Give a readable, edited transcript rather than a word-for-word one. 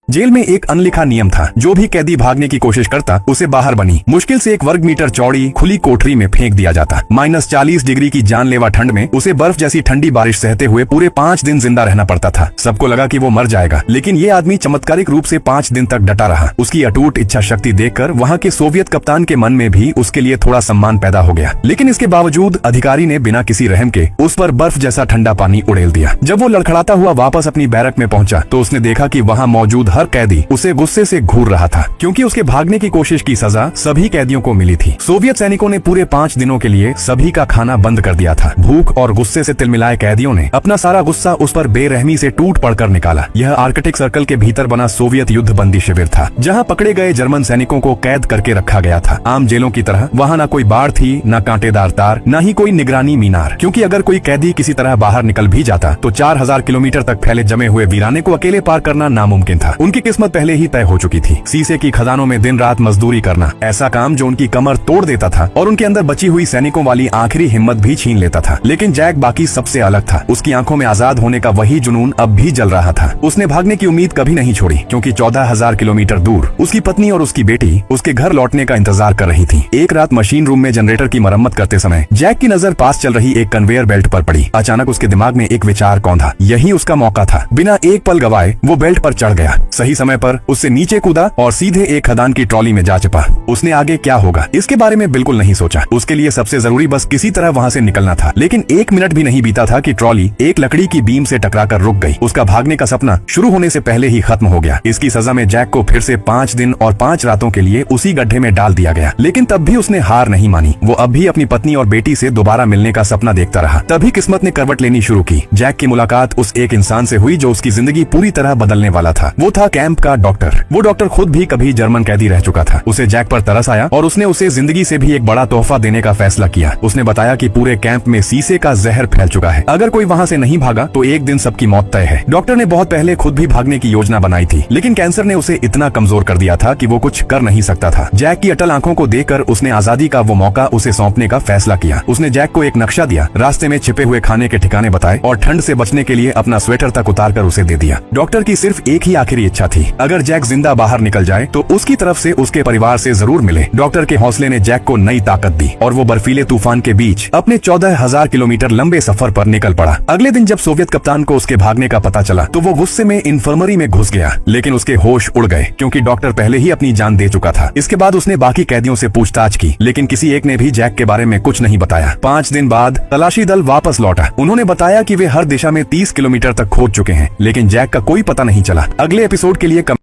Jail में एक अनलिखा नियम था, जो भी कैदी भागने की कोशिश करता उसे बाहर बनी मुश्किल से 1 वर्ग मीटर चौड़ी खुली कोठरी में फेंक दिया जाता। -40 डिग्री की जानलेवा ठंड में उसे बर्फ जैसी ठंडी बारिश सहते हुए पूरे 5 दिन जिंदा रहना पड़ता था। सबको लगा कि वो मर जाएगा, लेकिन ये आदमी चमत्कारिक रूप से 5 दिन तक डटा रहा। उसकी अटूट इच्छा शक्ति देखकर वहाँ के सोवियत कप्तान के मन में भी उसके लिए थोड़ा सम्मान पैदा हो गया। लेकिन इसके बावजूद अधिकारी ने बिना किसी रहम के उस पर बर्फ जैसा ठंडा पानी उड़ेल दिया। जब वो लड़खड़ाता हुआ वापस अपनी बैरक में पहुंचा तो उसने देखा कि वहाँ मौजूद हर कैदी उसे गुस्से से घूर रहा था, क्योंकि उसके भागने की कोशिश की सजा सभी कैदियों को मिली थी। सोवियत सैनिकों ने पूरे 5 दिनों के लिए सभी का खाना बंद कर दिया था। भूख और गुस्से से तिलमिलाए कैदियों ने अपना सारा गुस्सा उस पर बेरहमी से टूट पड़कर निकाला। यह आर्कटिक सर्कल के भीतर बना सोवियत युद्ध बंदी शिविर था, जहाँ पकड़े गए जर्मन सैनिकों को कैद करके रखा गया था। आम जेलों की तरह वहाँ न कोई बाड़ थी, न कांटेदार तार, न ही कोई निगरानी मीनार, क्योंकि अगर कोई कैदी किसी तरह बाहर निकल भी जाता तो 4000 किलोमीटर तक फैले जमे हुए वीराने को अकेले पार करना नामुमकिन था। उनकी किस्मत पहले ही तय हो चुकी थी। शीशे की खदानों में दिन रात मजदूरी करना, ऐसा काम जो उनकी कमर तोड़ देता था और उनके अंदर बची हुई सैनिकों वाली आखिरी हिम्मत भी छीन लेता था। लेकिन जैक बाकी सबसे अलग था। उसकी आंखों में आजाद होने का वही जुनून अब भी जल रहा था। उसने भागने की उम्मीद कभी नहीं छोड़ी, क्योंकि 14,000 किलोमीटर दूर उसकी पत्नी और उसकी बेटी उसके घर लौटने का इंतजार कर रही थी। एक रात मशीन रूम में जनरेटर की मरम्मत करते समय जैक की नजर पास चल रही एक कन्वेयर बेल्ट पर पड़ी। अचानक उसके दिमाग में एक विचार कौंधा। यही उसका मौका था। बिना एक पल गवाए वो बेल्ट पर चढ़ गया। सही समय पर उससे नीचे कूदा और सीधे एक खदान की ट्रॉली में जा चिपा। उसने आगे क्या होगा इसके बारे में बिल्कुल नहीं सोचा। उसके लिए सबसे जरूरी बस किसी तरह वहाँ से निकलना था। लेकिन 1 मिनट भी नहीं बीता था कि ट्रॉली एक लकड़ी की बीम से टकराकर रुक गई। उसका भागने का सपना शुरू होने से पहले ही खत्म हो गया। इसकी सजा में जैक को फिर से 5 दिन और 5 रातों के लिए उसी गड्ढे में डाल दिया गया। लेकिन तब भी उसने हार नहीं मानी। वो अब भी अपनी पत्नी और बेटी से दोबारा मिलने का सपना देखता रहा। तभी किस्मत ने करवट लेनी शुरू की। जैक की मुलाकात उस एक इंसान से हुई जो उसकी जिंदगी पूरी तरह बदलने वाला था। वो था कैंप का डॉक्टर। वो डॉक्टर खुद भी कभी जर्मन कैदी रह चुका था। उसे जैक पर तरस आया और उसने उसे जिंदगी से भी एक बड़ा तोहफा देने का फैसला किया। उसने बताया कि पूरे कैंप में शीशे का जहर फैल चुका है। अगर कोई वहाँ से नहीं भागा तो एक दिन सबकी मौत तय है। डॉक्टर ने बहुत पहले खुद भी भागने की योजना बनाई थी, लेकिन कैंसर ने उसे इतना कमजोर कर दिया था कि वो कुछ कर नहीं सकता था। जैक की अटल आंखों को देखकर उसने आजादी का वो मौका उसे सौंपने का फैसला किया। उसने जैक को एक नक्शा दिया, रास्ते में छिपे हुए खाने के ठिकाने बताए और ठंड से बचने के लिए अपना स्वेटर तक उतार कर उसे दे दिया। डॉक्टर की सिर्फ एक ही आखिरी इच्छा थी, अगर जैक जिंदा बाहर निकल जाए तो उसकी तरफ से उसके परिवार से जरूर मिले। डॉक्टर के हौसले ने जैक को नई ताकत दी और वो बर्फीले तूफान के बीच अपने 14,000 किलोमीटर लंबे सफर पर निकल पड़ा। अगले दिन जब सोवियत कप्तान को उसके भागने का पता चला तो वो गुस्से में इन्फर्मरी में घुस गया, लेकिन उसके होश उड़ गए, क्योंकि डॉक्टर पहले ही अपनी जान दे चुका था। इसके बाद उसने बाकी कैदियों से पूछताछ की, लेकिन किसी एक ने भी जैक के बारे में कुछ नहीं बताया। 5 दिन बाद तलाशी दल वापस लौटा। उन्होंने बताया कि वे हर दिशा में 30 किलोमीटर तक खोद चुके हैं, लेकिन जैक का कोई पता नहीं चला। अगले एपिसोड के लिए